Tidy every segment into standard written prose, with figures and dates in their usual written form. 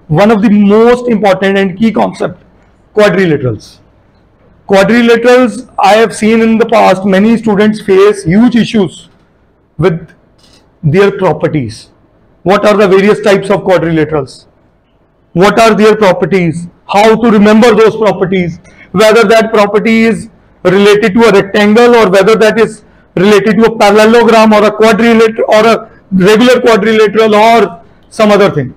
one of the most important and key concept, quadrilaterals. Quadrilaterals, I have seen in the past many students face huge issues with their properties. What are the various types of quadrilaterals? What are their properties? How to remember those properties? Whether that property is related to a rectangle or whether that is related to a parallelogram or a quadrilateral or a regular quadrilateral or some other thing.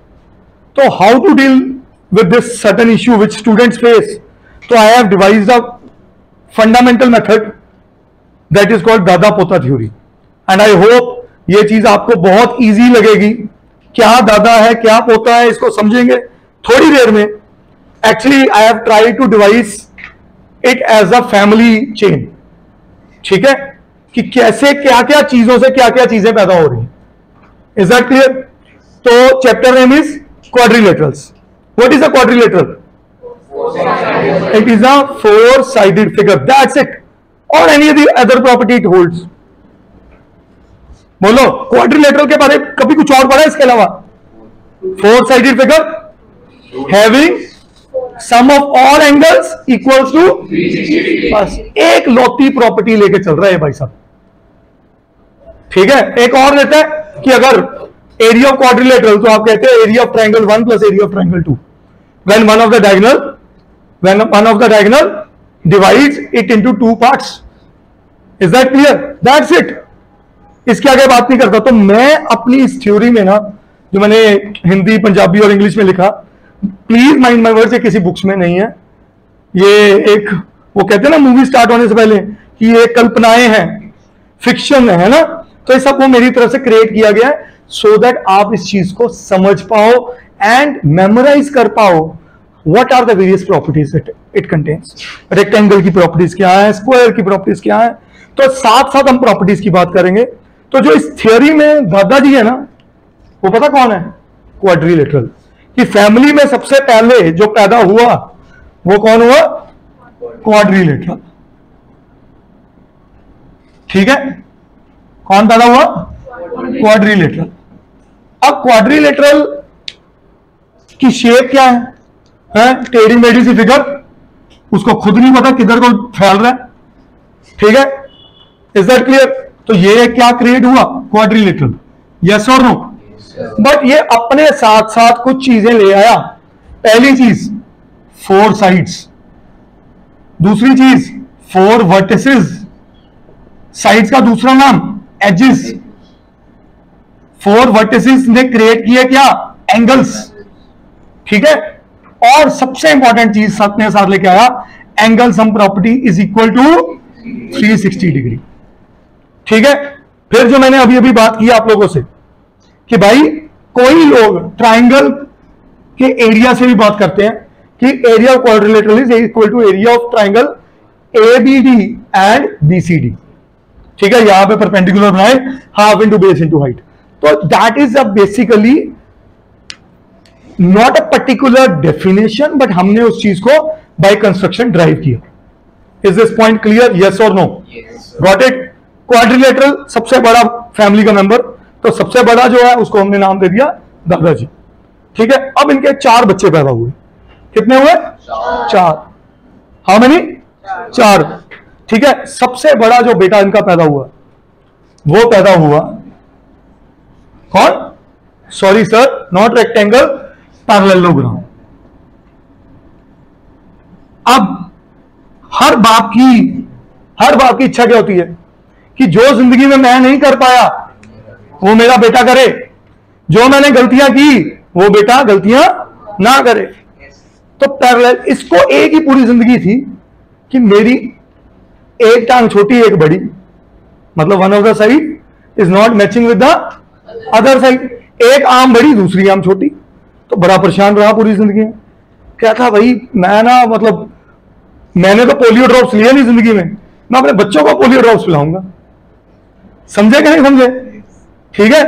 So how to deal with this certain issue which students face? So I have devised a fundamental method that is called दादा पोता theory, and I hope ये चीज आपको बहुत easy लगेगी. क्या दादा है क्या पोता है इसको समझेंगे थोड़ी देर में. Actually I have tried to devise it as a family chain. ठीक है कि कैसे क्या क्या चीजों से क्या क्या चीजें पैदा हो रही हैं. Is that clear? तो chapter name is quadrilaterals. What is a quadrilateral? It is a four-sided figure. That's it. Or any of the other property it holds. बोलो quadrilateral के बारे में कभी कुछ और पढ़ा है इसके अलावा? Four-sided figure having sum of all angles equals to 360. बस एक लौती प्रॉपर्टी लेके चल रहा है भाई साहब. ठीक है. एक और लेता है कि अगर एरिया ऑफ क्वाड्रिलेटरल तो आप कहते हैं area of triangle 1 plus area of triangle 2 when one of the diagonal divides it into two parts. Is that clear? That's it. इसके आगे बात नहीं करता. तो मैं अपनी इस थ्योरी में ना जो मैंने हिंदी पंजाबी और इंग्लिश में लिखा, प्लीज माइंड माय वर्ड्स, ये किसी बुक्स में नहीं है. ये एक वो कहते हैं ना मूवी स्टार्ट होने से पहले कि ये कल्पनाएं हैं, फिक्शन है ना. तो ये सब वो मेरी तरफ से क्रिएट किया गया है सो दैट आप इस चीज को समझ पाओ एंड मेमोराइज कर पाओ. What are the various properties it contains. Rectangle की प्रॉपर्टीज क्या है, स्क्वायर की प्रॉपर्टीज क्या है. तो साथ साथ हम प्रॉपर्टीज की बात करेंगे. तो जो इस थियोरी में दादाजी है ना, वो पता कौन है? क्वाड्रिलेटरल. कि फैमिली में सबसे पहले जो पैदा हुआ वो कौन हुआ? क्वाड्रिलेटरल. ठीक है. कौन पैदा हुआ? क्वाड्रिलेटरल. अब क्वाड्रिलेटरल की शेप क्या है? टेढ़ी मेढ़ी सी फिगर, उसको खुद नहीं पता किधर को फैल रहा है. ठीक है. Is that clear? तो ये क्या क्रिएट हुआ? क्वाड्रिलेटरल. यस और नो? बट ये अपने साथ साथ कुछ चीजें ले आया. पहली चीज 4 साइड्स, दूसरी चीज 4 वर्टिसेस. साइड्स का दूसरा नाम एजेस. 4 वर्टिसेस ने क्रिएट किए क्या? एंगल्स. ठीक है. और सबसे इंपॉर्टेंट चीज अपने साथ लेके आया, angle sum property is equal to 360 degree. ठीक है. फिर जो मैंने अभी अभी बात की आप लोगों से कि भाई कोई लोग ट्राइंगल के एरिया से भी बात करते हैं कि area of quadrilateral is equal to area of triangle ABD and BCD. ठीक है. यहां पे परपेंडिकुलर बनाए, half into base into height. तो that is a basically not a particular definition, but हमने उस चीज को बाय कंस्ट्रक्शन ड्राइव किया. Is this point clear? Yes और नो? Got it? क्वाड्रिलेटरल सबसे बड़ा फैमिली का मेंबर. तो सबसे बड़ा जो है उसको हमने नाम दे दिया दादाजी. ठीक है. अब इनके 4 बच्चे पैदा हुए. कितने हुए? 4. How many? 4. ठीक है. सबसे बड़ा जो बेटा इनका पैदा हुआ वो पैदा हुआ कौन? Sorry sir, not rectangle, parallelogram. अब हर बाप की इच्छा क्या होती है कि जो जिंदगी में मैं नहीं कर पाया वो मेरा बेटा करे, जो मैंने गलतियां की वो बेटा गलतियां ना करे. तो पैरेलल, इसको एक ही पूरी जिंदगी थी कि मेरी एक टांग छोटी एक बड़ी, मतलब one of the side is not matching with the other side. एक आम बड़ी दूसरी आम छोटी. तो बड़ा परेशान रहा पूरी जिंदगी में. क्या था भाई, मैं ना मतलब मैंने तो पोलियो ड्रॉप्स लिए नहीं जिंदगी में, मैं अपने बच्चों को पोलियो ड्रॉप्स पिलाऊंगा. समझे कि नहीं समझे? ठीक है.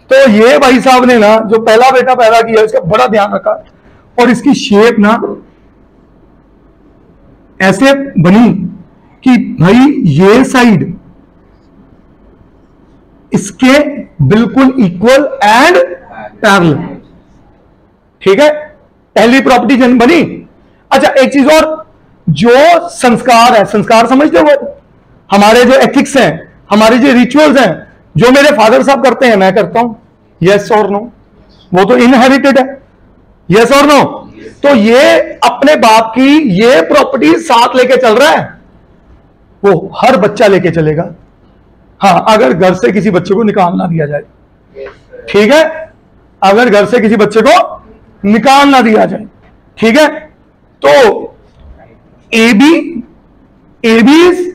तो ये भाई साहब ने ना जो पहला बेटा पैदा किया इसका बड़ा ध्यान रखा और इसकी शेप ना ऐसे बनी कि भाई ये साइड इसके बिल्कुल इक्वल एंड पैरेलल. ठीक है, पहली प्रॉपर्टी बनी। अच्छा एक चीज और, जो संस्कार है, संस्कार समझते हो, हमारे जो एथिक्स हैं, हमारे जो रिचुअल्स हैं, जो मेरे फादर साहब करते हैं मैं करता हूं, यस और नो, वो तो इनहेरिटेड है, यस और नो। तो ये अपने बाप की ये प्रॉपर्टी साथ लेके चल रहा है, वो हर बच्चा लेके चलेगा। हाँ, अगर घर से किसी बच्चे को निकाल ना दिया जाए, ठीक है, अगर घर से किसी बच्चे को निकाल ना दिया जाए, ठीक है, तो AB इज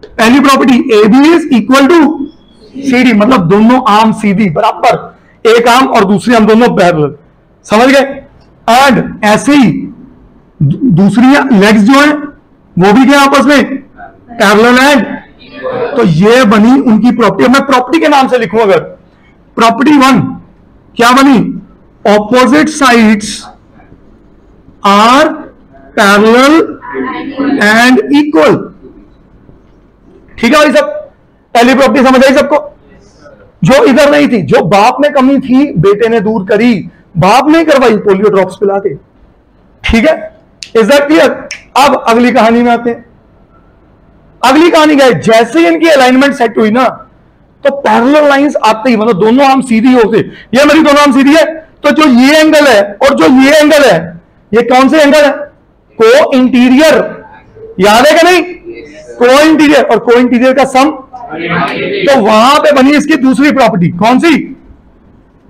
पहली property, AB is equal to CD, मतलब दोनों आर्म सीधी बराबर, एक आर्म और दूसरी आर्म दोनों पैरेलल, समझ गए। एंड ऐसे ही दूसरी लेग्स जो है वो भी क्या आपस में पैरेलल एंड, तो ये बनी उनकी प्रॉपर्टी। मैं प्रॉपर्टी के नाम से लिखूं, अगर प्रॉपर्टी 1 क्या बनी, opposite sides are parallel and equal, ठीक है भाई सब, पहली प्रॉपर्टी समझ आई सबको, जो इधर नहीं थी, जो बाप में कमी थी बेटे ने दूर करी, बाप ने करवाई पोलियो ड्रॉप्स पिला के, ठीक है, इज दैट क्लियर। अब अगली कहानी में आते हैं। अगली कहानी क्या है, जैसे ही इनकी अलाइनमेंट सेट हुई ना, तो पैरेलल लाइंस आते ही, मतलब दोनों आर्म सीधी होते, ये मेरी दोनों आर्म सीधी है, तो जो ये एंगल है और जो ये एंगल है, ये कौन से एंगल है, को इंटीरियर, याद है कि नहीं, को इंटीरियर, और को इंटीरियर का सम, तो वहां पे बनी इसकी दूसरी प्रॉपर्टी, कौन सी,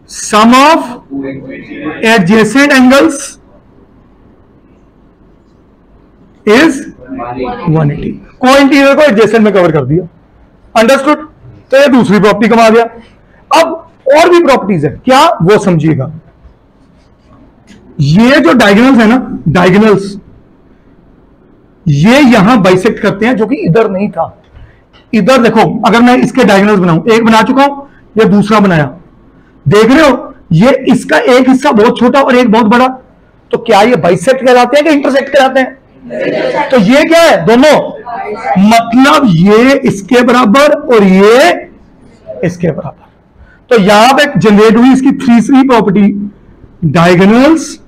सम ऑफ एडजेसेंट एंगल्स इज 180, को इंटीरियर को एडजेसेंट में कवर कर दिया, अंडरस्टूड। तो ये दूसरी प्रॉपर्टी कमा दिया। अब और भी प्रॉपर्टीज है, क्या वो समझिएगा। ये जो डायगोनल्स है ना, डायगोनल्स ये यहां बाइसेक्ट करते हैं, जो कि इधर नहीं था। इधर देखो, अगर मैं इसके डायगोनल्स बनाऊं, एक बना चुका हूं, ये दूसरा बनाया, देख रहे हो, ये इसका एक हिस्सा बहुत छोटा और एक बहुत बड़ा, तो क्या ये बाइसेक्ट कहलाते हैं कि इंटरसेक्ट कहलाते हैं, तो ये क्या है, दोनों, मतलब ये इसके बराबर और ये इसके बराबर। तो यहां पे जनरेट हुई इसकी तीसरी property, diagonals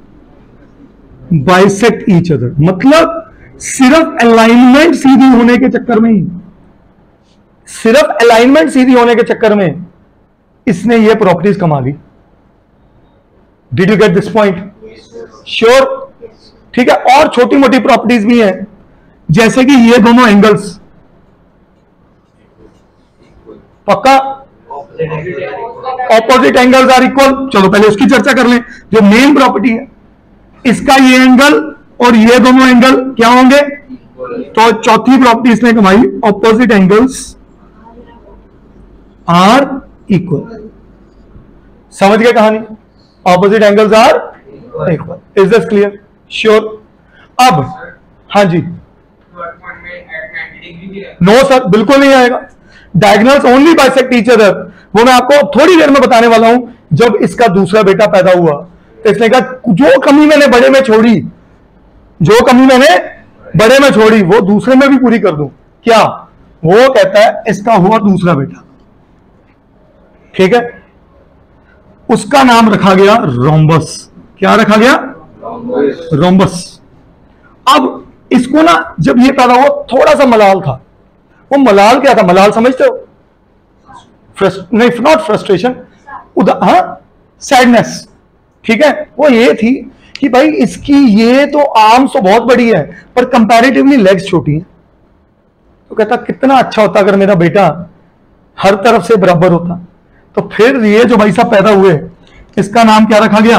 bisect each other, मतलब सिर्फ अलाइनमेंट सीधी होने के चक्कर में ही, सिर्फ अलाइनमेंट सीधी होने के चक्कर में इसने ये प्रॉपर्टीज कमा ली। Did you get this point, sure, ठीक है। और छोटी मोटी प्रॉपर्टीज भी हैं, जैसे कि ये दोनों एंगल्स, पक्का, ऑपोजिट एंगल्स आर इक्वल, चलो पहले उसकी चर्चा कर लें, जो मेन प्रॉपर्टी है, इसका ये एंगल और ये दोनों एंगल क्या होंगे, तो चौथी प्रॉपर्टी इसने कमाई, ऑपोजिट एंगल्स आर इक्वल, समझ गए कहानी, opposite angles are equal, is this clear, sure. अब हाँ जी, नो सर बिल्कुल नहीं आएगा, diagonals only bisect each other, वो मैं आपको थोड़ी देर में बताने वाला हूं। जब इसका दूसरा बेटा पैदा हुआ तो इसने कहा जो कमी मैंने बड़े में छोड़ी, जो कमी मैंने बड़े में छोड़ी वो दूसरे में भी पूरी कर दूं, क्या, वो कहता है इसका हुआ दूसरा बेटा, ठीक है, उसका नाम रखा गया रोम्बस, क्या रखा गया, रोम्बस। अब इसको ना जब ये पैदा हुआ थोड़ा सा मलाल था, वो मलाल क्या था, मलाल समझते हो, नहीं नॉट फ्रस्ट्रेशन, हाँ सैडनेस, ठीक है, वो ये थी कि भाई इसकी ये तो आर्म्स तो बहुत बड़ी है पर कंपैरेटिवली लेग्स छोटी है, तो कहता कितना अच्छा होता अगर मेरा बेटा हर तरफ से बराबर होता। तो फिर ये जो भाई साहब पैदा हुए, इसका नाम क्या रखा गया,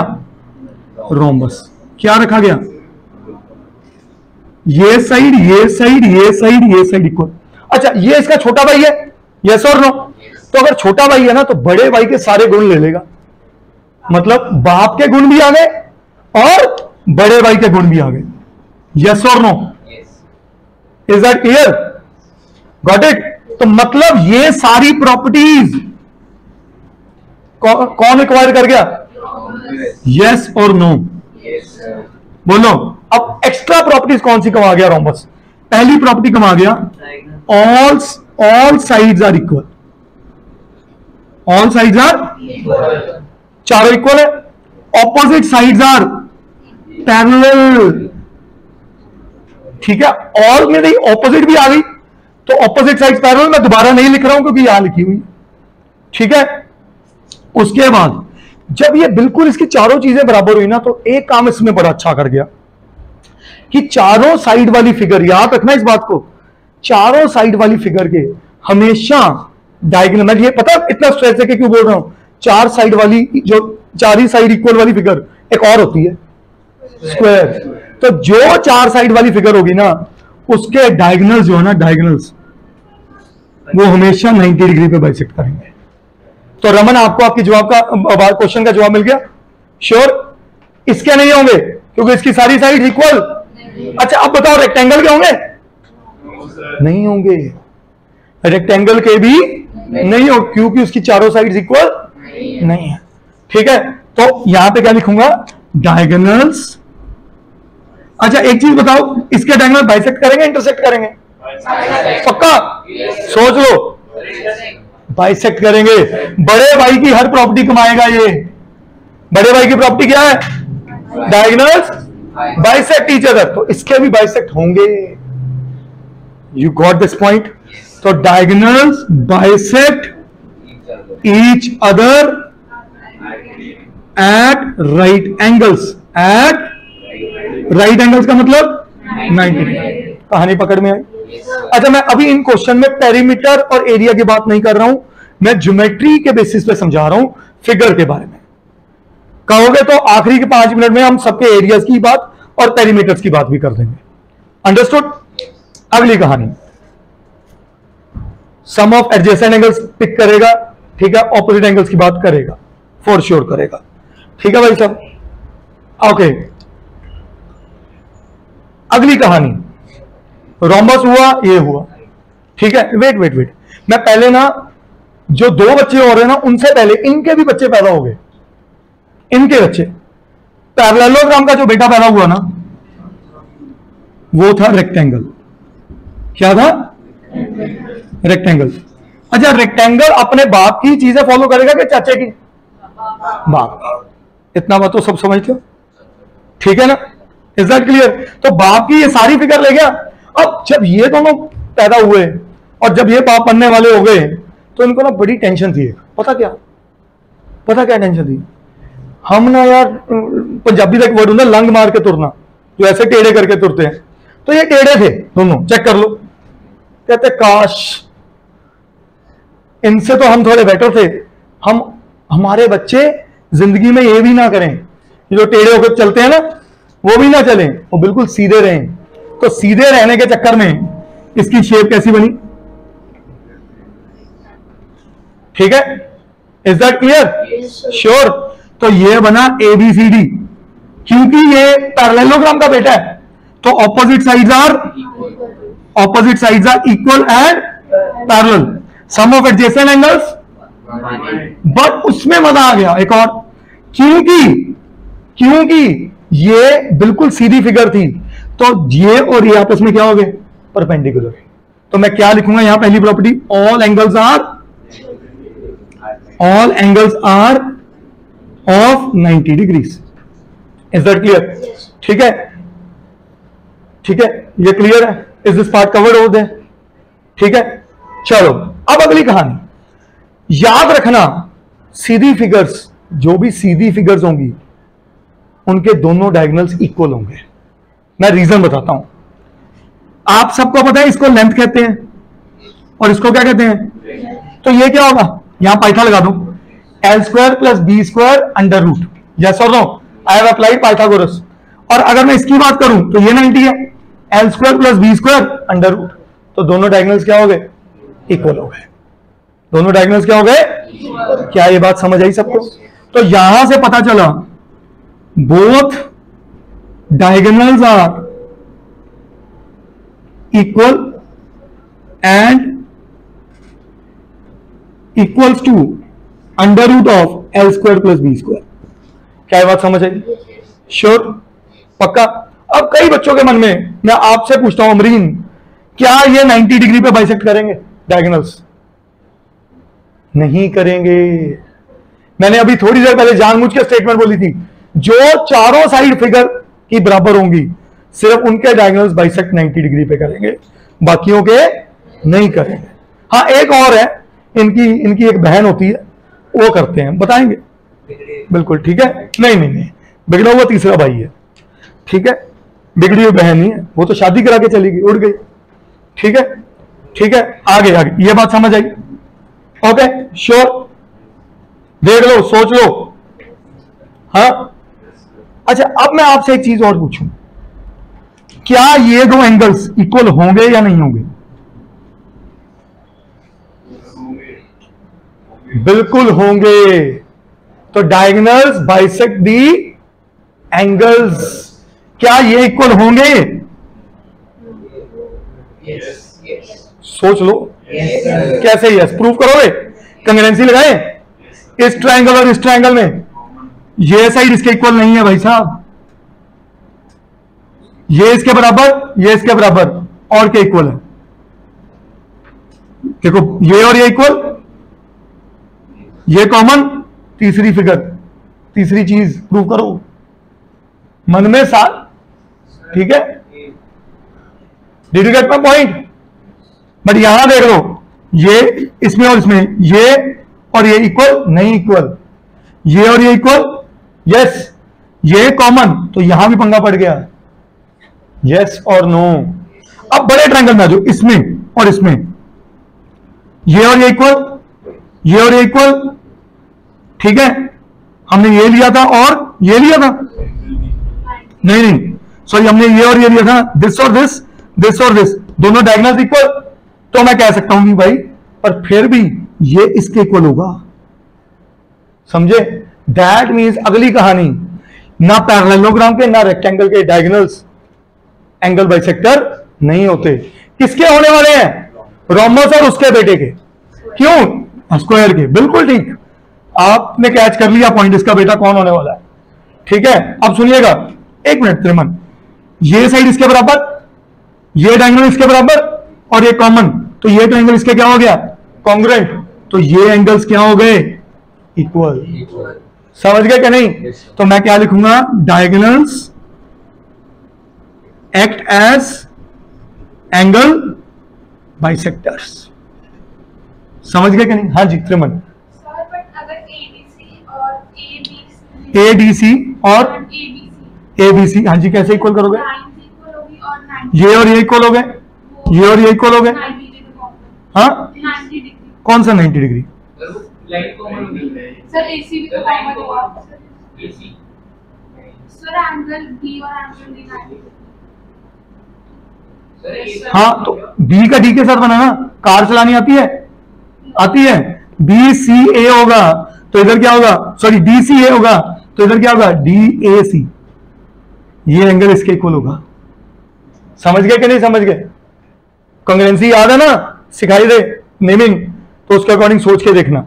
रोम्बस, क्या रखा गया, ये साइड ये साइड ये साइड ये साइड इक्वल। अच्छा ये इसका छोटा भाई है, यस और नो, तो अगर छोटा भाई है ना तो बड़े भाई के सारे गुण ले लेगा, मतलब बाप के गुण भी आ गए और बड़े भाई के गुण भी आ गए, यस और no, is that clear, got it. तो मतलब ये सारी प्रॉपर्टीज कौन एक्वायर कर गया, यस और नो, बोलो। अब एक्स्ट्रा प्रॉपर्टीज कौन सी कमा गया रोम्बस, पहली प्रॉपर्टी कमा गया all sides are equal, all sides are, चारों इक्वल है, ऑपोजिट साइड्स आर पैरेलल, ठीक है। और मेरी ऑपोजिट भी आ गई तो ऑपोजिट साइड्स पैरेलल, मैं दोबारा नहीं लिख रहा हूं क्योंकि यहां लिखी हुई, ठीक है। उसके बाद जब ये बिल्कुल इसकी चारों चीजें बराबर हुई ना, तो एक काम इसमें बड़ा अच्छा कर गया कि चारों साइड वाली फिगर, याद रखना इस बात को, चारों साइड वाली फिगर के हमेशा डायगोनल, मैं ये पता इतना स्ट्रेस है कि क्यों बोल रहा हूं, चार साइड वाली, जो चार ही साइड इक्वल वाली फिगर एक और होती है स्क्वायर, तो जो चार साइड वाली फिगर होगी ना उसके डायगोनल्स जो है ना, डायगोनल्स वो हमेशा 90 डिग्री पे बाइसेक्ट करेंगे। तो रमन आपको आपकी जवाब का क्वेश्चन का जवाब मिल गया, श्योर। इसके नहीं होंगे क्योंकि इसकी सारी साइड इक्वल। अच्छा अब बताओ रेक्टेंगल के होंगे? नहीं होंगे, रेक्टेंगल के भी नहीं हो क्योंकि उसकी चारों साइड्स इक्वल नहीं है, ठीक है। तो यहां पे क्या लिखूंगा, डायगोनल्स। अच्छा एक चीज बताओ, इसके डायगोनल बाइसेक्ट करेंगे इंटरसेक्ट करेंगे? पक्का? सोच लो, बाइसेक्ट करेंगे। बड़े भाई की हर प्रॉपर्टी कमाएगा ये। बड़े भाई की प्रॉपर्टी क्या है? डायगोनल्स बाइसेक्ट ईच अदर, तो इसके भी बाइसेक्ट होंगे। You got this point? तो diagonals bisect each other at right angles. At right angles का मतलब 90 डिग्री। कहानी पकड़ में आई? अच्छा मैं अभी इन क्वेश्चन में पेरीमीटर और एरिया की बात नहीं कर रहा हूं, मैं ज्योमेट्री के बेसिस पे समझा रहा हूं, फिगर के बारे में। कहोगे तो आखिरी के 5 मिनट में हम सबके एरियाज की बात और पेरीमीटर्स की बात भी कर देंगे। अंडरस्टूड? अगली कहानी, सम ऑफ एडजेसेंट एंगल्स पिक करेगा, ठीक है, ऑपोजिट एंगल्स की बात करेगा, फॉर श्योर करेगा, ठीक है भाई साहब। ओके अगली कहानी, रोम्बस हुआ, ये हुआ, ठीक है। वेट वेट वेट, मैं पहले ना जो 2 बच्चे हो रहे हैं ना उनसे पहले इनके भी बच्चे पैदा हो गए। इनके बच्चे, पैरेललोग्राम का जो बेटा पैदा हुआ ना वो था रेक्टेंगल। क्या था? रेक्टेंगल। अच्छा रेक्टेंगल अपने बाप की चीजें फॉलो करेगा कि चाचे की? बाप। इतना बात तो सब समझते हो, ठीक है ना? Is that clear? तो बाप की ये सारी फिगर ले गया। अब जब ये दोनों पैदा हुए और जब ये बाप बनने वाले हो गए तो इनको ना बड़ी टेंशन थी। पता क्या टेंशन थी? हम ना यार, पंजाबी का एक वर्ड होता है लंग मार के तुरना, जो ऐसे टेढ़े करके तुरते हैं, तो ये टेढ़े थे दोनों, चेक कर लो। कहते काश इनसे तो हम थोड़े बेटर थे, हम हमारे बच्चे जिंदगी में ये भी ना करें, जो टेढ़े होकर चलते हैं ना वो भी ना चलें, वो बिल्कुल सीधे रहें। तो सीधे रहने के चक्कर में इसकी शेप कैसी बनी? ठीक है, इज दैट क्लियर? श्योर। तो ये बना ABCD, क्योंकि ये पैरेललोग्राम का बेटा है तो opposite sides are equal and parallel, sum of adjacent angles. But उसमें मजा आ गया एक और, क्योंकि ये बिल्कुल सीधी फिगर थी तो ये और ये आपस में क्या हो गए? परपेंडिकुलर। तो मैं क्या लिखूंगा यहां पहली property, all angles are of 90 degrees. Is that clear? ठीक है, ये क्लियर है? Is this part covered over there? ठीक है, चलो अब अगली कहानी। याद रखना सीधी फिगर्स, जो भी सीधी फिगर्स होंगी उनके दोनों डायगोनल्स इक्वल होंगे। मैं रीजन बताता हूं। आप सबको पता है इसको लेंथ कहते हैं और इसको क्या कहते हैं? तो ये क्या होगा? यहां पाइथा लगा दो, L² + B² under root. Yes और no? I have applied Pythagoras. और अगर मैं इसकी बात करूं तो ये 90 है, L² + B² अंडर रूट। तो दोनों डायगोनल्स क्या हो गए? इक्वल हो गए। दोनों डायगोनल्स क्या हो गए? क्या ये बात समझ आई सबको? तो यहां से पता चला both diagonals are equal and equals to under root of L² + B²। क्या ये बात समझ आई? श्योर? पक्का? अब कई बच्चों के मन में, मैं आपसे पूछता हूं अमरीन, क्या ये 90 डिग्री पे बाइसेक्ट करेंगे डायगोनल्स? नहीं करेंगे। मैंने अभी थोड़ी देर पहले जानबूझ के स्टेटमेंट बोली थी, जो चारों साइड फिगर की बराबर होंगी सिर्फ उनके डायगोनल्स बाइसेक्ट 90 डिग्री पे करेंगे, बाकियों के नहीं करेंगे। हाँ एक और है, इनकी एक बहन होती है, वो करते हैं, बताएंगे बिल्कुल ठीक है। नहीं नहीं नहीं, बिगड़ा हुआ तीसरा भाई है, ठीक है, बिगड़ी हुई बहन नहीं है, वो तो शादी करा के चली गई, उड़ गई, ठीक है ठीक है। आगे आगे ये बात समझ आई? ओके श्योर, देख लो सोच लो। हाँ अच्छा, अब मैं आपसे एक चीज और पूछूं, क्या ये दो एंगल्स इक्वल होंगे या नहीं होंगे? बिल्कुल होंगे। तो डायगोनल्स बाइसेक्ट दी एंगल्स, क्या ये इक्वल होंगे? सोच लो। कैसे यस प्रूव करोगे? कंग्रेंसी लगाएं इस ट्रायंगल और इस ट्रायंगल में, ये साइड इसके इक्वल नहीं है भाई साहब, ये इसके बराबर, ये इसके बराबर, और क्या इक्वल है? देखो ये और ये इक्वल, ये कॉमन, तीसरी फिगर, तीसरी चीज प्रूव करो मन में साथ, ठीक है। Did you gate my point? But यहां देख लो, ये इसमें और इसमें, ये और ये इक्वल नहीं, इक्वल, ये और ये इक्वल, यस, ये कॉमन, तो यहां भी पंगा पड़ गया, यस और नो। अब बड़े ट्रायंगल में आ जाओ, इसमें और इसमें, ये और ये इक्वल, ये और ये इक्वल, ठीक है, हमने ये लिया था और ये लिया था, नहीं नहीं सॉरी, हमने ये और ये लिया था, दिस और दिस, दिस और दिस, दोनों डायगोनल्स इक्वल, तो मैं कह सकता हूं कि भाई पर फिर भी ये इसके इक्वल होगा, समझे? दैट मीन्स अगली कहानी, ना पैरेललोग्राम के ना रेक्टेंगल के डायगोनल्स एंगल बाइसेक्टर नहीं होते। किसके होने वाले हैं? रोमस और उसके बेटे के। क्यों? स्क्वायर के। बिल्कुल ठीक, आपने कैच कर लिया पॉइंट, इसका बेटा कौन होने वाला है, ठीक है। अब सुनिएगा, एक मिनट त्रिमन, ये साइड इसके बराबर, ये डायगोनल इसके बराबर, और ये कॉमन, तो ये ट्रायंगल इसके क्या हो गया? कॉन्ग्रुएंट, तो ये एंगल्स क्या हो गए? इक्वल। समझ गए क्या नहीं? तो मैं क्या लिखूंगा? Diagonals act as angle bisectors. समझ गए क्या नहीं? हाँ जी त्रिमन। एडीसी और एबीसी, हाँ जी, कैसे इक्वल करोगे? ये और ये इक्वल हो गए, ये और ये इक्वल हो गए, हाँ कौन सा 90 डिग्री? सर एसी भी तो कॉमन होगा सर, एंगल बी और एंगल डी 90। हाँ तो बी का डी के साथ बना ना, कार चलानी आती है, आती है, बी सी ए होगा तो इधर क्या होगा? सॉरी डी सी ए होगा तो इधर क्या होगा? डी ए सी, ये एंगल इसके इक्वल होगा। समझ गए कि नहीं समझ गए? कॉन्ग्रुएंसी याद है ना, सिखाई दे नेमिंग, तो उसके अकॉर्डिंग सोच के देखना।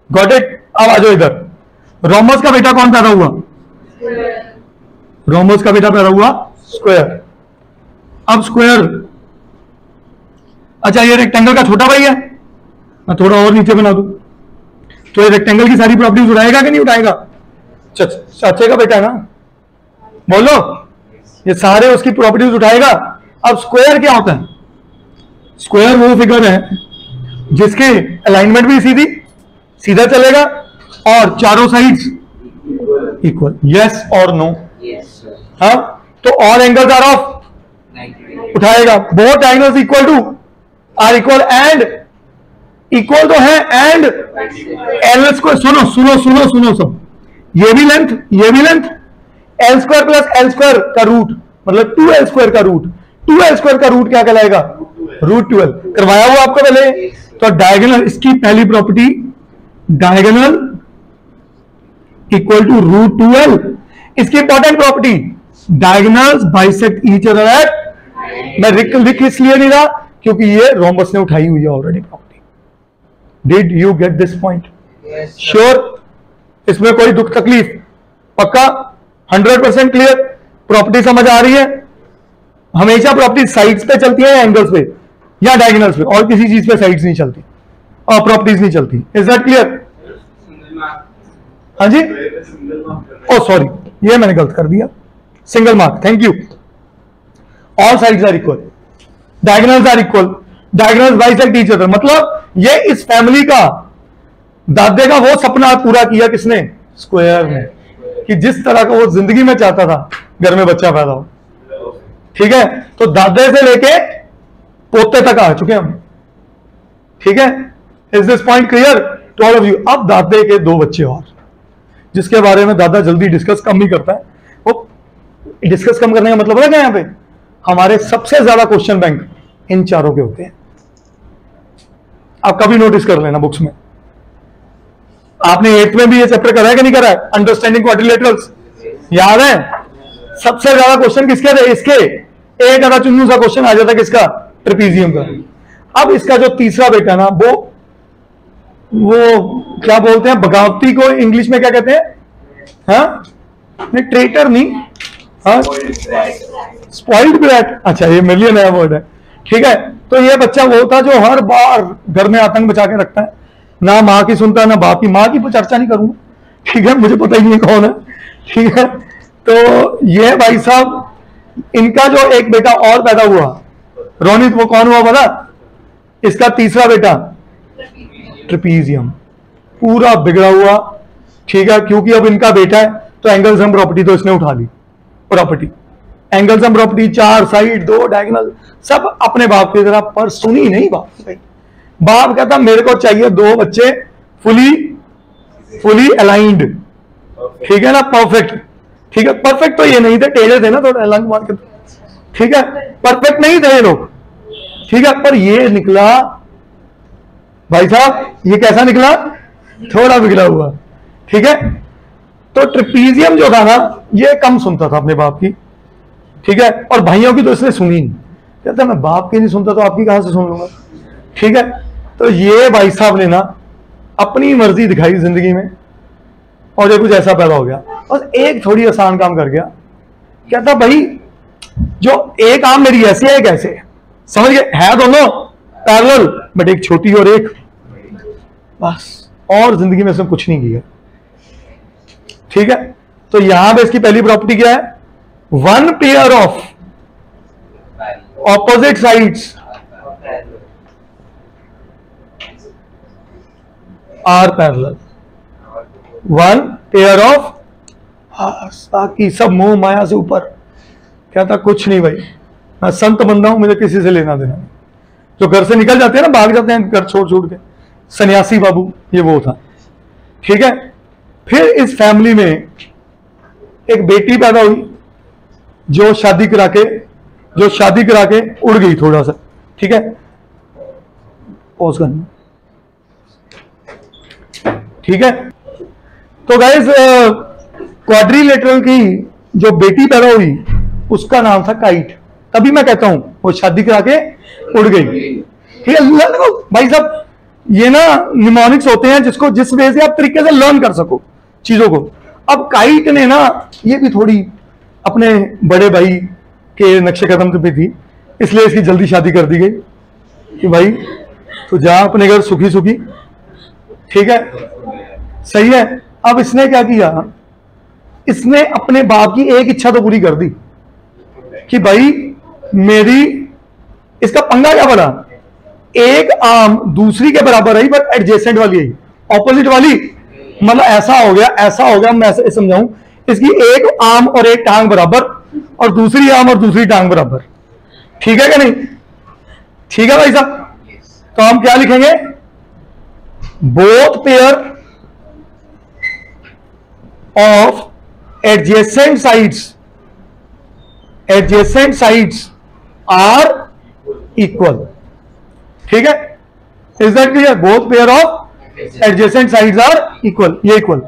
Got it? अब आ जाओ इधर, रोमस का बेटा कौन पैदा हुआ? रोमस का बेटा पैदा हुआ स्क्वायर। अब स्क्वायर, अच्छा ये रेक्टेंगल का छोटा भाई है, मैं थोड़ा और नीचे बना दूं, तो ये रेक्टेंगल की सारी प्रॉपर्टीज उठाएगा कि नहीं उठाएगा? चाचे का बेटा है ना, बोलो, ये सारे उसकी प्रॉपर्टीज उठाएगा। अब स्क्वायर क्या होता है? स्क्वायर वो फिगर है जिसके अलाइनमेंट भी सीधी, सीधा चलेगा और चारों साइड्स इक्वल, यस और नो? हाँ, तो ऑल एंगल्स आर ऑफ उठाएगा, both diagonals equal to are equal, and equal तो है, एंड एल स्क्वायर, सुनो सुनो सुनो सुनो सब, ये भी लेंथ, ये भी length, L square plus L square का रूट मतलब 2l स्क्वायर का रूट, 2l स्क्वायर का रूट क्या कहलाएगा? रूट 12। करवाया हुआ आपको पहले। तो डायगोनल, इसकी पहली property, diagonal equal to root 12। इसकी important property, diagonals bisect each other at, मैं लिख इसलिए नहीं रहा क्योंकि ये रोमस ने उठाई हुई है already property. Did you get this point? Sure? इसमें कोई दुख तकलीफ? पक्का 100% क्लियर? प्रॉपर्टी समझ आ रही है? हमेशा प्रॉपर्टी साइड्स पे चलती है या एंगल्स पे या डायगोनल्स पे, और किसी चीज पे साइड्स नहीं चलती और प्रॉपर्टीज नहीं चलती। Is that clear? हाँ जी, ओ सॉरी, ये मैंने गलत कर दिया, single mark, thank you. All sides are equal, diagonals are equal, diagonals bisect each other. मतलब ये इस फैमिली का, दादे का वो सपना पूरा किया किसने? स्क्वायर ने, कि जिस तरह का वो जिंदगी में चाहता था घर में बच्चा पैदा हो। ठीक है, तो दादे से लेके पोते तक आ चुके हम। ठीक है, is this point clear to all of you? अब दादे के 2 बच्चे और, जिसके बारे में दादा जल्दी डिस्कस कम ही करता है। वो डिस्कस कम करने का मतलब है क्या? यहां पे हमारे सबसे ज्यादा क्वेश्चन बैंक इन चारों के होते हैं। आप कभी नोटिस कर लेना बुक्स में। आपने 8th में भी ये चैप्टर करा है कि नहीं करा है? अंडरस्टैंडिंग क्वाड्रिलेटरल्स याद है? सबसे ज्यादा क्वेश्चन किसके थे? इसके एक आधा चुन्नू सा क्वेश्चन आ जाता किसका? ट्रेपीजियम का। अब इसका जो तीसरा बेटा ना, वो क्या बोलते हैं बगावती को इंग्लिश में क्या कहते हैं? हाँ नहीं, ट्रेटर नहीं, हाँ स्पॉइल्ड ब्रैट। अच्छा, ये मेरे लिए नया वर्ड है। ठीक है, तो ये बच्चा वो था जो हर बार घर में आतंक बचा के रखता है, ना माँ की सुनता ना बाप की। माँ की चर्चा नहीं करूंगा, ठीक है, मुझे पता ही नहीं कौन है। ठीक है, तो ये भाई साहब, इनका जो एक बेटा और पैदा हुआ रोनित, वो कौन हुआ पता? इसका तीसरा बेटा ट्रेपीजियम, पूरा बिगड़ा हुआ। ठीक है, क्योंकि अब इनका बेटा है तो एंगल सम प्रॉपर्टी तो इसने उठा ली। Property, angle sum property, 4 side 2 diagonal, सब अपने बाप की तरह। पर सुनी नहीं बाप। बाप कहता मेरे को चाहिए 2 बच्चे फुली अलाइंड। ठीक है ना, परफेक्ट। ठीक है, परफेक्ट तो ये नहीं थे, टेढ़े थे ना थोड़ा, लंग मार के। ठीक है, परफेक्ट नहीं थे ये लोग। ठीक है, पर ये निकला भाई साहब, ये कैसा निकला? थोड़ा बिगड़ा हुआ। ठीक है, तो ट्रेपीजियम जो था ना, ये कम सुनता था अपने बाप की। ठीक है, और भाइयों की तो इसने सुनी नहीं। कहता मैं बाप की नहीं सुनता तो आपकी कहां से सुन लूंगा? ठीक है, तो ये भाई साहब ने ना अपनी मर्जी दिखाई जिंदगी में, और ये कुछ ऐसा पैदा हो गया। और एक थोड़ी आसान काम कर गया। कहता भाई जो एक आम मेरी ऐसी है, एक ऐसे है, समझ गए? है दोनों पैरेलल, बट एक छोटी और एक, बस। और जिंदगी में इसने कुछ नहीं किया। ठीक है, तो यहां पे इसकी पहली प्रॉपर्टी क्या है? 1 pair of opposite sides are parallel. 1 pair of, बाकी सब मोह माया से ऊपर। कहता कुछ नहीं भाई, मैं संत बंदा हूं, मुझे किसी से लेना देना नहीं। जो घर से निकल जाते हैं ना, भाग जाते हैं घर छोड़ छोड़ के, सन्यासी बाबू, ये वो था। ठीक है, फिर इस फैमिली में एक बेटी पैदा हुई जो शादी करा के उड़ गई थोड़ा सा। ठीक है, पॉज करना। ठीक है, तो गाइस क्वाड्रिलेटरल की जो बेटी पैदा हुई उसका नाम था काइट। तभी मैं कहता हूं वो शादी करा के उड़ गई। ठीक है भाई साहब, ये ना निमोनिक्स होते हैं जिसको जिस वे से आप तरीके से लर्न कर सको चीजों को। अब काइट ने ना, ये भी थोड़ी अपने बड़े भाई के नक्शे कदम पे थी, इसलिए इसकी जल्दी शादी कर दी गई कि भाई तो जा अपने घर सुखी सुखी। ठीक है, सही है। अब इसने क्या किया? इसने अपने बाप की एक इच्छा तो पूरी कर दी कि भाई मेरी, इसका पंगा क्या पड़ा? एक आर्म दूसरी के बराबर आई, बट एडजेसेंट वाली आई, ऑपोजिट वाली। मतलब ऐसा हो गया, मैं ऐसे समझाऊं, इसकी एक आर्म और एक टांग बराबर, और दूसरी आर्म और दूसरी टांग बराबर। ठीक है क्या नहीं? ठीक है भाई साहब, तो हम क्या लिखेंगे? Both pair of adjacent sides are equal. ठीक है, is that clear? Both pair of adjacent sides are equal, ये इक्वल।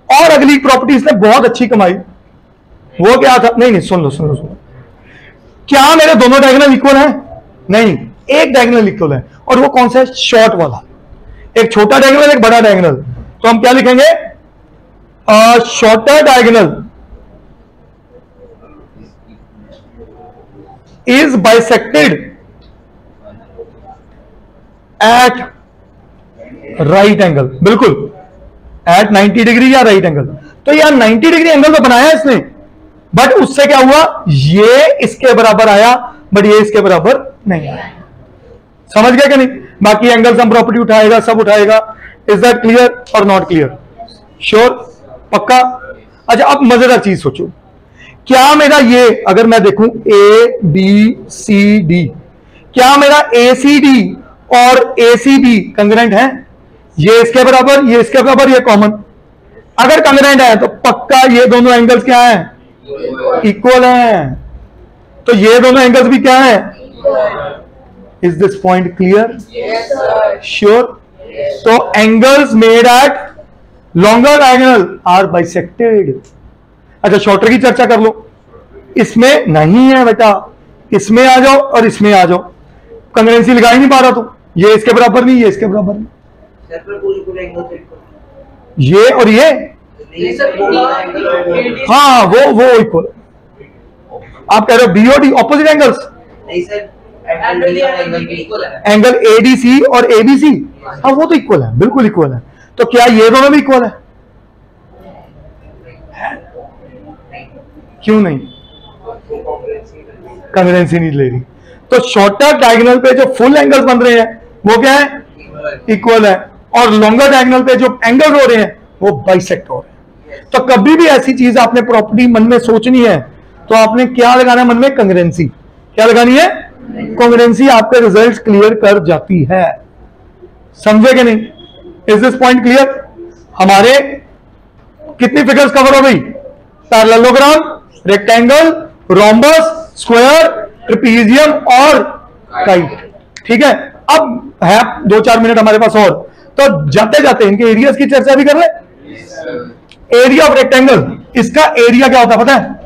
और अगली प्रॉपर्टी इसने बहुत अच्छी कमाई, वो क्या था? नहीं, सुन लो। क्या मेरे दोनों डायगोनल इक्वल हैं? नहीं, एक डायगोनल इक्वल है, और वो कौन सा है? शॉर्ट वाला। एक छोटा डायगोनल, एक बड़ा डायगोनल। तो हम क्या लिखेंगे? Shorter diagonal is bisected at right angle। बिल्कुल, at 90 डिग्री या राइट एंगल। तो यार 90 डिग्री एंगल तो बनाया इसने, बट उससे क्या हुआ, ये इसके बराबर आया बट ये इसके बराबर नहीं आया। समझ गया कि नहीं? बाकी एंगल्स हम प्रॉपर्टी उठाएगा, सब उठाएगा। इज दैट क्लियर और नॉट क्लियर? श्योर, पक्का? अच्छा, अब मजेदार चीज सोचो, क्या मेरा ये अगर मैं देखूं ए बी सी डी, क्या मेरा ए सी डी और ए सी बी कंग्रेंट है? ये इसके बराबर, ये इसके बराबर, ये कॉमन। अगर कंग्रेंट है तो पक्का ये दोनों एंगल्स क्या है? इक्वल है। तो ये दोनों एंगल्स भी क्या है? Is this point clear? Sure? तो angles made at longer diagonal are bisected. अच्छा, शॉर्टर की चर्चा कर लो। इसमें नहीं है बेटा, इसमें आ जाओ और इसमें आ जाओ, कंग्रेंसी लगा ही नहीं पा रहा तू। ये इसके बराबर नहीं, ये इसके बराबर नहीं, ये और ये हाँ वो इक्वल। आप कह रहे हो बी और डी ऑपोजिट एंगल्स? नहीं सर, एंगल एडीसी और एबीसी, हाँ वो तो इक्वल है, बिल्कुल इक्वल है। तो क्या ये दोनों भी इक्वल है? क्यों नहीं? कंग्रेंसी नहीं ले रही। तो शॉर्टर डायगोनल पे जो फुल एंगल्स बन रहे हैं वो क्या है? इक्वल है। और लॉन्गर डायगोनल पे जो एंगल हो रहे हैं वो बाइसेक्ट हो रहे हैं। तो कभी भी ऐसी चीज आपने प्रॉपर्टी मन में सोचनी है तो आपने क्या लगाना है मन में? कंग्रेंसी। क्या लगानी है? कंग्रेंसी आपके रिजल्ट क्लियर कर जाती है। समझे कि नहीं? Is this point clear? हमारे कितनी फिगर्स कवर हो गई? Parallelogram, rectangle, rhombus, square, trapezium और काइट। ठीक है, अब है 2-4 मिनट हमारे पास और, तो जाते जाते इनके एरियाज की चर्चा भी कर ले। एरिया ऑफ रेक्टेंगल, इसका एरिया क्या होता है पता है?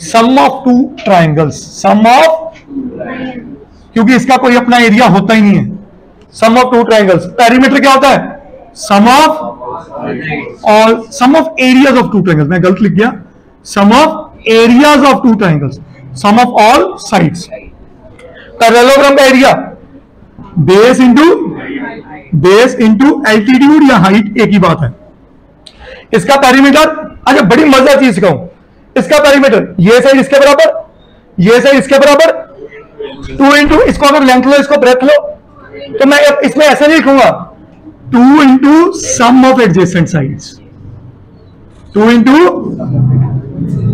Sum of two triangles. Sum of, क्योंकि इसका कोई अपना एरिया होता ही नहीं है। Sum of two triangles. Perimeter क्या होता है? Sum of all, sum of areas of two triangles. मैं गलत लिख गया, sum of areas of two triangles, sum of all sides. Parallelogram का एरिया बेस इंटू एल्टीट्यूड या हाइट, एक ही बात है। इसका पेरीमीटर, अच्छा बड़ी मजेदार चीज कहूं, इसका पेरीमीटर ये साइड इसके बराबर, ये साइड इसके बराबर, 2 इंटू, इसको अगर लेंथ लो, इसको ब्रेथ लो, तो मैं इसमें ऐसे नहीं लिखूंगा 2 into sum of adjacent sides, 2 into,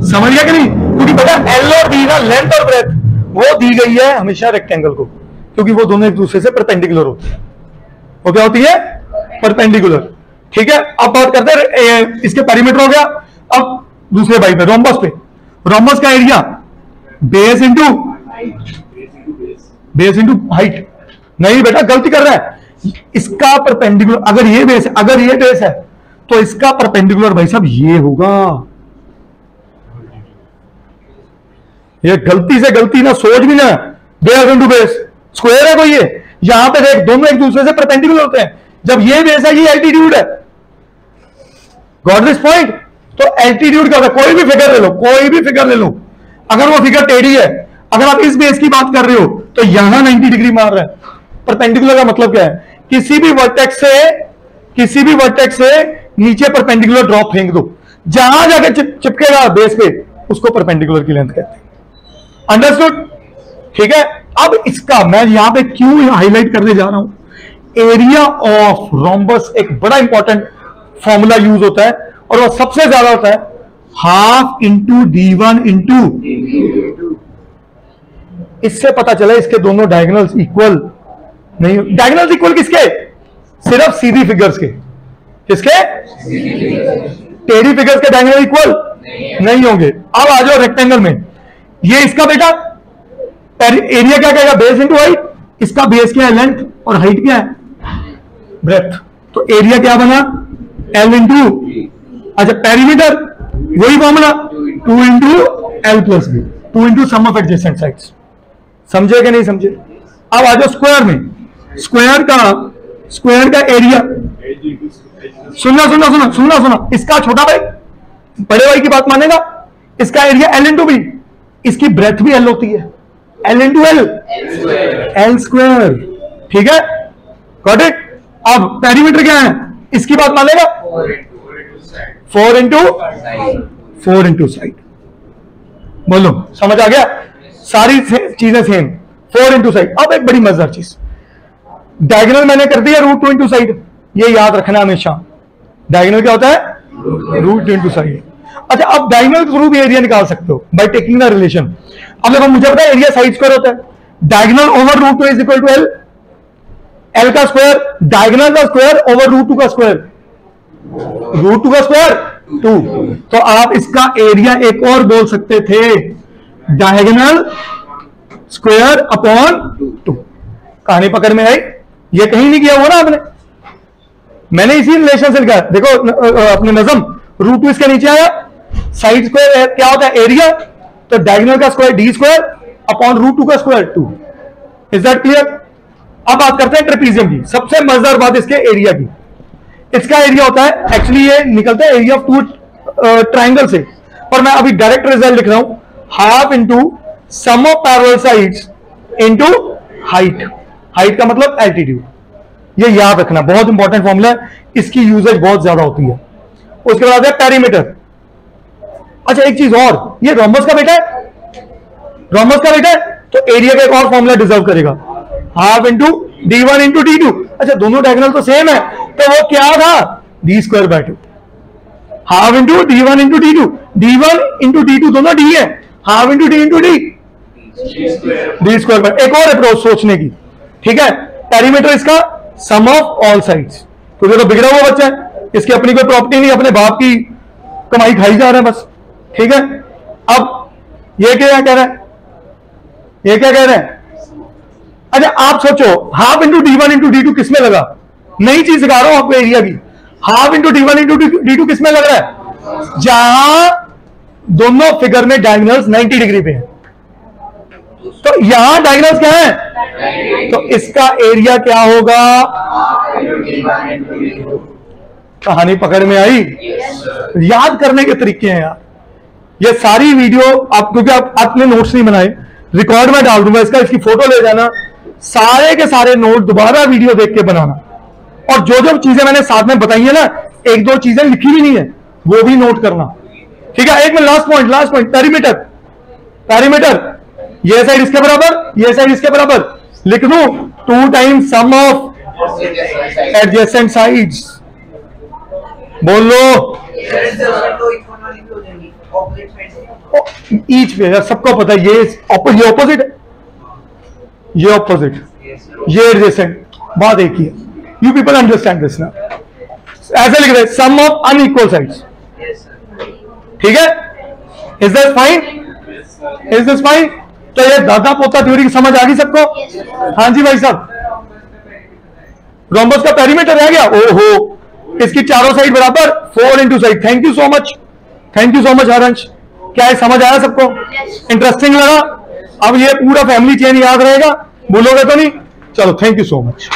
समझ गया कि नहीं? क्योंकि बेटा एल और बी ना, लेंथ और ब्रेथ, वो दी गई है हमेशा रेक्टेंगल को, क्योंकि वो दोनों एक दूसरे से परपेंडिकुलर होते हैं। वो क्या होती है? परपेंडिकुलर। ठीक है, अब बात करते हैं इसके पेरीमीटर हो गया। अब दूसरे बाई पे, रोम्बस पे, रोम्बस का एरिया बेस इंटू हाइट। नहीं बेटा, गलती कर रहा है। इसका परपेंडिकुलर, अगर ये बेस है तो इसका परपेंडिकुलर भाई साहब ये होगा। ये गलती से गलती ना सोच भी ना, बेस इंटू बेस, स्क्वायर है कोई, ये यहां पे देख, दोनों एक दूसरे से परपेंडिकुलर होते हैं। जब ये बेस है, ये एल्टीट्यूड है। Got this point? तो एल्टीट्यूड क्या होता है? कोई भी फिगर ले लो, कोई भी फिगर ले लो, अगर वो फिगर टेढ़ी है, अगर आप इस बेस की बात कर रहे हो तो यहां 90 डिग्री मार रहा है। परपेंडिकुलर का मतलब क्या है? किसी भी वर्टेक्स से नीचे परपेंडिकुलर ड्रॉप फेंक दो, जहां जाके चिपकेगा बेस पे, उसको परपेंडिकुलर की लेंथ कहते हैं। अंडरस्टूड? ठीक है, अब इसका मैं यहां पे क्यों हाईलाइट करने जा रहा हूं, एरिया ऑफ रोम्बस एक बड़ा इंपॉर्टेंट फॉर्मूला यूज होता है, और वो सबसे ज्यादा होता है हाफ इंटू D1 इंटू, इससे पता चला इसके दोनों डायगोनल्स इक्वल नहीं। डायगोनल्स इक्वल किसके? सिर्फ सीधी फिगर्स के। किसके? टेढ़ी फिगर्स के डायगोनल इक्वल नहीं होंगे। अब आ जाओ रेक्टेंगल में, ये इसका बेटा एरिया क्या कहेगा? Base into height. इसका बेस क्या है? लेंथ, और हाइट क्या है? ब्रेथ। तो एरिया क्या बना? L इंटू, अच्छा पेरीमीटर वही formula 2 into L plus B, 2 into sum of adjacent sides. समझे कि नहीं समझे? अब आ जाओ स्क्वायर में। स्क्वायर का एरिया, सुनना, इसका छोटा भाई बड़े भाई की बात मानेगा, इसका एरिया L इंटू बी, इसकी ब्रेथ भी L होती है, L इंटू L स्क्वायर। ठीक है, गॉट इट? अब पेरीमीटर क्या है? इसकी बात मानेगा 4 इंटू साइड। बोलो समझ आ गया? सारी चीजें सेम, 4 इंटू साइड। अब एक बड़ी मजेदार चीज, डायगोनल मैंने कर दिया √2 इंटू साइड, ये याद रखना हमेशा। डायगोनल क्या होता है? √2 इंटू साइड। अच्छा, अब डायगोनल के थ्रू भी एरिया निकाल सकते हो बाय टेकिंग द रिलेशन। अब देखो मुझे पता है एरिया साइड स्क्वायर होता है, diagonal over √2 is equal to L, L का स्क्वायर डायगोनल का स्क्वायर ओवर √2 का स्क्वायर, √2 का स्क्वायर 2। तो आप इसका एरिया एक और बोल सकते थे, डायगोनल स्क्वायर अपॉन 2। कहानी पकड़ में आई? ये कहीं नहीं किया हुआ ना आपने, मैंने इसी रिलेशन से लिखा। देखो अपने नजम, √2 इसके नीचे आया, साइड स्क्वायर क्या होता है? एरिया। तो डायगोनल का स्क्वायर d स्क्वायर अपॉन √2 का स्क्वायर 2। Is that clear? अब बात करते हैं ट्रेपीजियम की। सबसे मजेदार बात इसके एरिया की, इसका एरिया होता है, एक्चुअली ये निकलता है एरिया ऑफ 2 ट्राइंगल से, पर मैं अभी डायरेक्ट रिजल्ट लिख रहा हूं, half into sum of parallel sides into height. Height का मतलब एल्टीट्यूड। ये याद रखना, बहुत इंपॉर्टेंट फॉर्मूला है, इसकी यूजेज बहुत ज्यादा होती है। उसके बाद है पेरीमीटर। अच्छा एक चीज और, ये रोम्बस का बेटा है, रोम्बस का बेटा है, तो एरिया का एक और फॉर्मूला डिजर्व करेगा, half into d1 into d2। अच्छा दोनों डायगोनल तो सेम है, तो वो क्या था? d square by 2, half into d1 into d2, d1 into d2 दोनों d है, half into d into d square by. एक और अप्रोच सोचने की, ठीक है? पेरीमीटर इसका सम ऑफ ऑल साइड्स, क्योंकि तो बिगड़ा हुआ बच्चा है, इसकी अपनी कोई प्रॉपर्टी नहीं, अपने बाप की कमाई खाई जा रहा है बस, ठीक है? अब ये क्या कह रहा है? ये क्या कह रहे हैं? अच्छा आप सोचो, half into d1 into d2 किसमें लगा? नई चीज सिखा रहा हूं आपको एरिया की। Half into d1 into d2 किसमें लग रहा है? जहां दोनों फिगर में डायगोनल्स 90 डिग्री पे हैं, तो यहां डायगोनल्स क्या है? तो इसका एरिया क्या होगा? कहानी पकड़ में आई? याद करने के तरीके हैं यार। ये सारी वीडियो आप, क्योंकि आपने नोट्स नहीं बनाए, रिकॉर्ड में डाल दूंगा इसका, इसकी फोटो ले जाना, सारे के सारे नोट दोबारा वीडियो देख के बनाना, और जो जो चीजें मैंने साथ में बताई है ना, एक दो चीजें लिखी भी नहीं है वो भी नोट करना, ठीक है? एक में लास्ट पॉइंट पेरीमीटर। पेरीमीटर ये साइड इसके बराबर, ये साइड इसके बराबर, लिख दूं 2 times sum of adjacent sides. बोल लो ईच पे, सबको पता है ये ऑपोजिट है, ये ऑपोजिट, ये एडजेसेंट, बात एक ही है। यू पीपल अंडरस्टैंड दिस ना? ऐसे लिख रहे सम ऑफ अनइक्वल साइड्स, ठीक है? Is this fine? Is this fine? तो ये दादा पोता थ्योरी की समझ आ गई सबको? हाँ जी भाई साहब, रोम्बस का पेरीमीटर रह गया। ओहो, इसकी चारों साइड बराबर, 4 into side. Thank you so much, thank you so much Haransh. क्या ये समझ आया सबको? इंटरेस्टिंग लगा? अब ये पूरा फैमिली चेन याद रहेगा, भूलोगे तो नहीं? चलो थैंक यू सो मच।